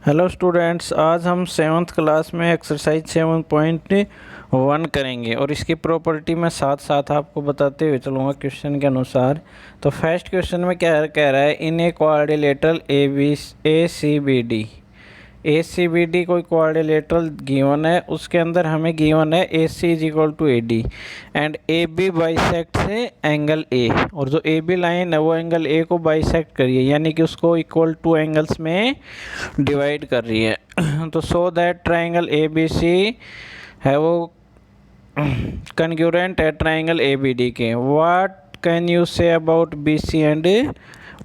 Hello students, आज हम seventh class में एक्सरसाइज 7.1 करेंगे और इसकी प्रॉपर्टी में साथ साथ आपको बताते हुए चलूँगा क्वेश्चन के अनुसार। तो फर्स्ट क्वेश्चन में क्या कह रहा है, in a quadrilateral A C B D कोई क्वाड्रिलेटरल गिवन है, उसके अंदर हमें गिवन है A C is equal to A D and A B bisect से एंगल ए, और जो ए बी लाइन है वो एंगल ए को बाइसेक्ट कर रही है, यानी कि उसको इक्वल टू एंगल्स में डिवाइड कर रही है। तो so that triangle A B C है वो कन्ग्रुएंट है ट्राइंगल ए बी डी के। What can you say about B C and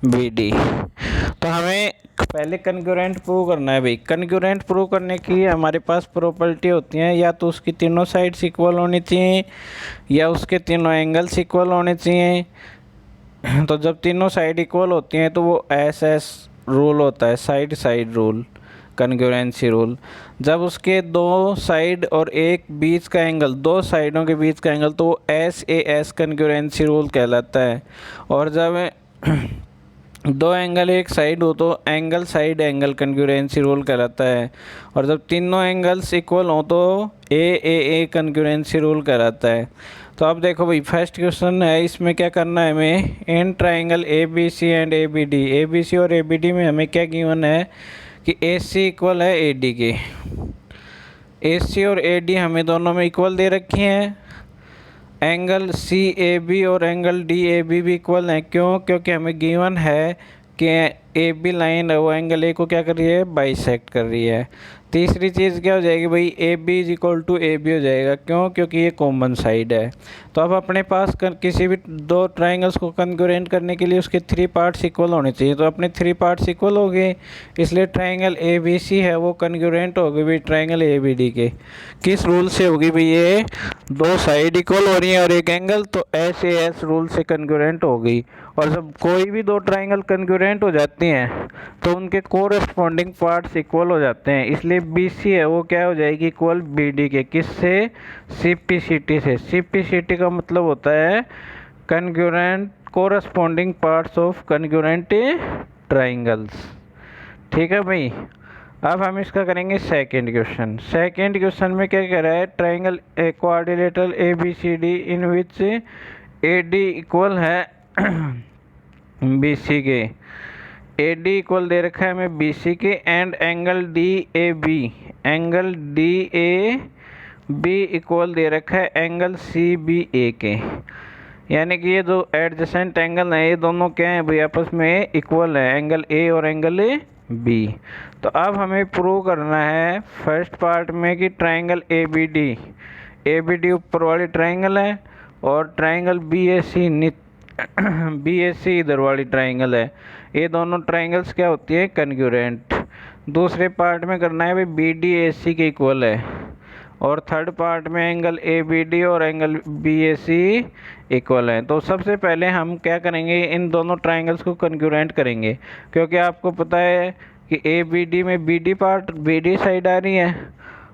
B D. तो हमें पहले कन्ग्रुएंट प्रूव करना है भाई। कन्ग्रुएंट प्रूव करने की हमारे पास प्रॉपर्टी होती हैं, या तो उसकी तीनों साइड्स इक्वल होनी चाहिए या उसके तीनों एंगल्स इक्वल होने चाहिए। तो जब तीनों साइड इक्वल होती हैं तो वो एस रूल होता है, साइड साइड रूल, कन्ग्रुएंसी रूल। जब उसके दो साइड और एक बीच का एंगल, दो साइडों के बीच का एंगल, तो वो एस कन्ग्रुएंसी रूल कहलाता है। और जब दो एंगल एक साइड हो तो angle side angle congruency rule कहलाता है। और जब तीनों एंगल्स इक्वल हो तो ए कन्ग्रुएंसी रूल कहलाता है। तो अब देखो भाई, फर्स्ट क्वेश्चन है, इसमें क्या करना है हमें, in triangle A B C and A B C और ए बी डी में हमें क्या गिवन है कि ए सी इक्वल है ए डी के। ए सी और ए डी हमें दोनों में इक्वल दे रखी हैं। एंगल सी ए बी और एंगल डी ए बी भी इक्वल हैं। क्यों? क्योंकि हमें गिवन है कि ए बी लाइन है वो एंगल ए को क्या कर रही है, बाइसेक्ट कर रही है। तीसरी चीज़ क्या हो जाएगी भाई, A B is equal to A B हो जाएगा। क्यों? क्योंकि ये कॉमन साइड है। तो अब अपने पास किसी भी दो ट्राइंगल्स को कन्ग्रुएंट करने के लिए उसके थ्री पार्ट्स इक्वल होने चाहिए। तो अपने थ्री पार्ट्स इक्वल हो गए, इसलिए ट्राइंगल ए बी सी है वो कन्ग्रुएंट होगी भाई ट्राइंगल ए बी डी के। किस रूल से होगी भाई, ये दो साइड इक्वल हो रही है और एक एंगल, तो एस रूल से कन्ग्रुएंट हो गई। और जब कोई भी दो ट्राइंगल कन्ग्रुएंट हो जाती हैं तो उनके कोरस्पॉन्डिंग पार्ट्स इक्वल हो जाते हैं, इसलिए बी सी है वो क्या हो जाएगी, इक्वल बी डी के। किससे? सी पी सी टी से। सी पी सी टी का मतलब होता है congruent corresponding parts of congruent triangles. ठीक है भाई। अब हम इसका करेंगे सेकंड क्वेश्चन। सेकंड क्वेश्चन में क्या कह रहा है, triangle quadrilateral A B C D in which A D equal है बी सी के। ए डी इक्वल दे रखा है हमें बी सी के and angle D A B equal दे रखा है एंगल सी बी ए के। यानी कि ये जो एडजेसेंट एंगल है ये दोनों क्या हैं भाई, आपस में इक्वल है, एंगल ए और एंगल बी। तो अब हमें प्रूव करना है फर्स्ट पार्ट में कि ट्राइंगल ए बी डी ऊपर वाली ट्राइंगल है और ट्राइंगल बी ए सी इधर वाली ट्राइंगल है। ये दोनों ट्राइंगल्स क्या होती है, कन्ग्रुएंट। दूसरे पार्ट में करना है भाई बी डी ए सी के इक्वल है, और थर्ड पार्ट में एंगल ए बी डी और angle B A C equal है। तो सबसे पहले हम क्या करेंगे, इन दोनों ट्राइंगल्स को कन्ग्रुएंट करेंगे, क्योंकि आपको पता है कि ए बी डी में बी डी साइड आ रही है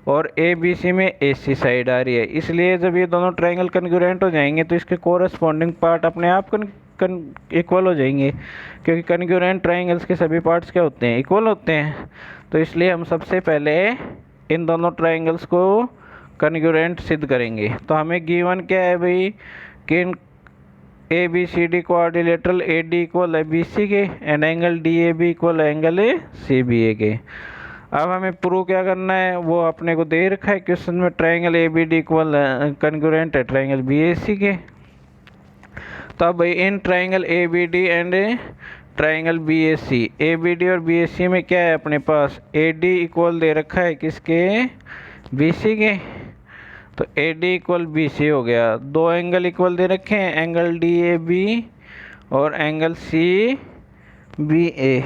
और ए बी सी में ए सी साइड आ रही है। इसलिए जब ये दोनों ट्राइंगल कन्ग्रुएंट हो जाएंगे तो इसके कोरस्पॉन्डिंग पार्ट अपने आप इक्वल हो जाएंगे, क्योंकि कन्ग्रुएंट ट्राइंगल्स के सभी पार्ट्स क्या होते हैं, इक्वल होते हैं। तो इसलिए हम सबसे पहले इन दोनों ट्राइंगल्स को कन्ग्रुएंट सिद्ध करेंगे। तो हमें गिवन क्या है भाई कि A B C D quadrilateral A D equal है बी सी के and angle D A B equal है एंगल सी बी ए के। अब हमें प्रूव क्या करना है वो अपने को दे रखा है क्वेश्चन में, triangle A B D equal congruent है ट्राइंगल बी ए सी के। तो अब भाई in triangle A B D and triangle B A D और बी ए सी में क्या है अपने पास, ए डी इक्वल दे रखा है किसके, बी सी के। तो A D equal B C हो गया। दो एंगल इक्वल दे रखे हैं, एंगल डी ए बी और एंगल सी बी ए।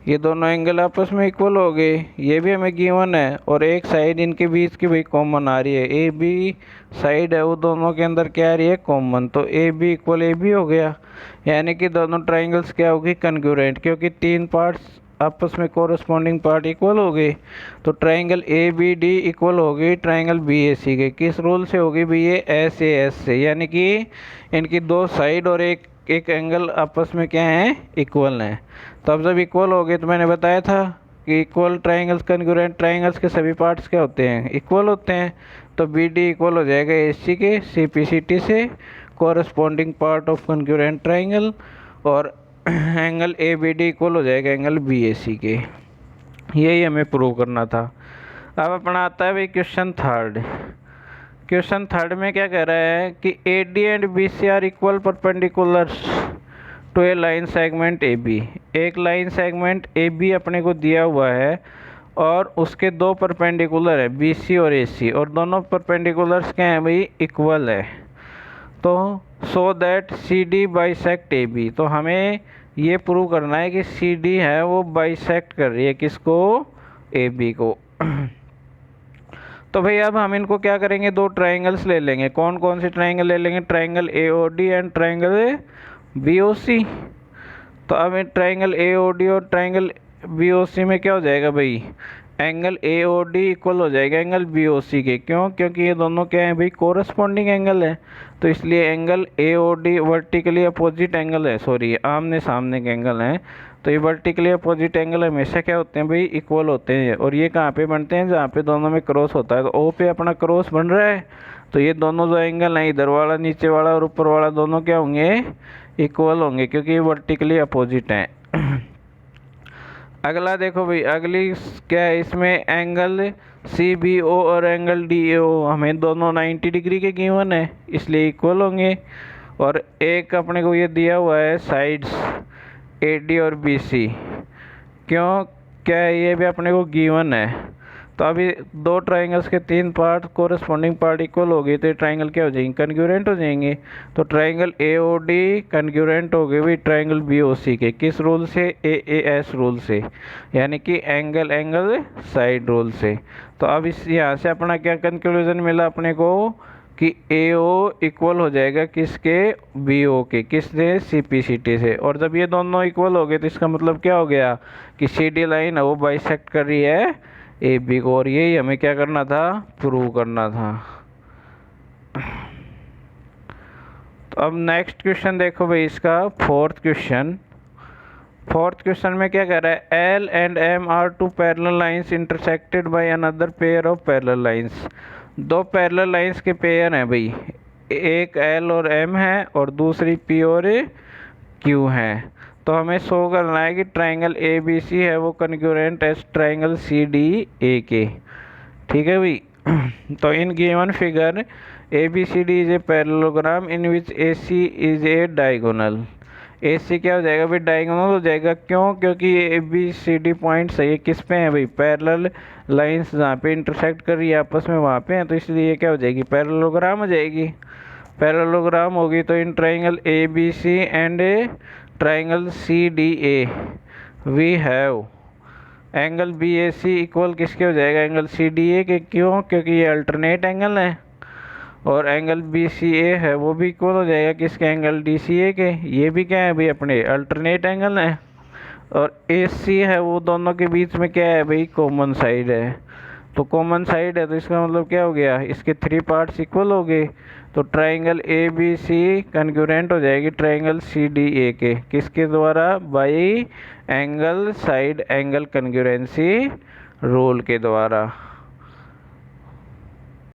ये दोनों एंगल आपस में इक्वल हो गए, ये भी हमें गिवन है। और एक साइड इनके बीच की भाई कॉमन आ रही है, ए बी साइड है वो दोनों के अंदर क्या आ रही है, कॉमन। तो A B equal A B हो गया, यानी कि दोनों ट्राइंगल्स क्या होगी, कन्ग्रुएंट, क्योंकि तीन पार्ट्स आपस में कोरस्पॉन्डिंग पार्ट इक्वल हो गए। तो triangle A B D equal हो गई ट्राइंगल बी ए सी के। किस रूल से होगी भाई, ये एस से, यानी कि इनकी दो साइड और एक एंगल आपस में क्या है, इक्वल है। तो अब जब इक्वल हो गए तो मैंने बताया था कि इक्वल ट्राइंगल्स कन्ग्रुएंट ट्राइंगल्स के सभी पार्ट्स क्या होते हैं, इक्वल होते हैं। तो बी डी इक्वल हो जाएगा ए सी के सी पी सी टी से, corresponding part of congruent triangle, और angle A B D equal हो जाएगा एंगल बी ए सी के। यही हमें प्रूव करना था। अब अपना आता है भाई क्वेश्चन थर्ड। क्वेश्चन थर्ड में क्या कह रहा है कि A D and B C are equal perpendiculars to a line segment A B. एक लाइन सेगमेंट ए बी अपने को दिया हुआ है और उसके दो परपेंडिकुलर है बी सी और ए सी, और दोनों परपेंडिकुलर्स क्या हैं भाई, इक्वल है। तो so that C D bisect A B. तो हमें ये प्रूव करना है कि सी डी है वो बाइसेक्ट कर रही है किसको, ए बी को। तो भाई अब हम इनको क्या करेंगे, दो ट्राइंगल्स ले लेंगे। कौन कौन से ट्राइंगल ले लेंगे, triangle A O D and triangle B O C. तो अब ट्राइंगल ए ओ डी और ट्राइंगल बी ओ सी में क्या हो जाएगा भाई, angle A O D equal हो जाएगा एंगल बी ओ सी के। क्यों, क्योंकि ये दोनों क्या हैं भाई, कोरस्पॉन्डिंग एंगल है। तो इसलिए angle A O D vertically opposite angle है, सॉरी आमने सामने के एंगल हैं। तो ये वर्टिकली अपोजिट एंगल हमेशा क्या होते हैं भाई, इक्वल होते हैं। और ये कहाँ पे बनते हैं, जहाँ पे दोनों में क्रॉस होता है। तो ओ पे अपना क्रॉस बन रहा है, तो ये दोनों जो एंगल हैं, इधर वाला नीचे वाला और ऊपर वाला, दोनों क्या होंगे, इक्वल होंगे, क्योंकि ये वर्टिकली अपोजिट हैं। अगला देखो भाई, अगली क्या है, इसमें एंगल सी बी ओ और एंगल डी ए ओ हमें दोनों 90 डिग्री के गिवन है, इसलिए इक्वल होंगे। और एक अपने को ये दिया हुआ है साइड्स ए डी और बी सी, क्यों, क्या है, ये भी अपने को गिवन है। तो अभी दो ट्राइंगल्स के तीन पार्ट कोरस्पॉन्डिंग पार्ट इक्वल हो गए, तो ये ट्राइंगल क्या हो जाएंगे, कन्ग्रुएंट हो जाएंगे। तो triangle A O D congruent हो गए भाई ट्राइंगल बी ओ सी के, किस रूल से, ए ए एस रूल से, यानी कि एंगल एंगल साइड रूल से। तो अब इस यहाँ से अपना क्या कंक्लूजन मिला अपने को कि ए ओ इक्वल हो जाएगा किसके, बी ओ के, किससे, सी पी सी टी से। और जब ये दोनों इक्वल हो गए तो इसका मतलब क्या हो गया कि सी डी लाइन है वो बाइसेक्ट कर रही है ए बी को। और यही हमें क्या करना था, प्रूव करना था। तो अब नेक्स्ट क्वेश्चन देखो भाई, इसका फोर्थ क्वेश्चन। फोर्थ क्वेश्चन में क्या कह रहा है, L and M are two parallel lines intersected by another pair of parallel lines. दो पैरेलल लाइंस के पेयर हैं भाई, एक एल और एम है और दूसरी पी और क्यू है। तो हमें शो करना है कि ट्राइंगल ए बी सी है वो कन्ग्रुएंट है ट्राइंगल सी डी ए के। ठीक है भाई। तो in given figure A B C D is a parallelogram in which A C is a diagonal. A C क्या हो जाएगा भाई, डायगोनल हो जाएगा। क्यों, क्योंकि ये A B C D points है, ये किस पे हैं भाई, पैरेलल लाइंस जहाँ पे इंटरसेक्ट कर रही है आपस में वहाँ पे हैं। तो इसलिए ये क्या हो जाएगी, पैरेललोग्राम हो जाएगी। पैरेललोग्राम होगी तो in triangle A B C and a triangle C D A we have angle B A C equal किसके हो जाएगा, एंगल सी डी ए के। क्यों, क्योंकि ये अल्टरनेट एंगल है। और एंगल बी सी ए है वो भी इक्वल हो जाएगा किसके, एंगल डी सी ए के। ये भी क्या है भाई, अपने अल्टरनेट एंगल है। और ए सी है वो दोनों के बीच में क्या है भाई, कॉमन साइड है। तो कॉमन साइड है तो इसका मतलब क्या हो गया, इसके थ्री पार्ट्स इक्वल हो गए। तो triangle A B C congruent हो जाएगी ट्राइंगल सी डी ए के, किसके द्वारा, by angle side angle congruency rule के द्वारा।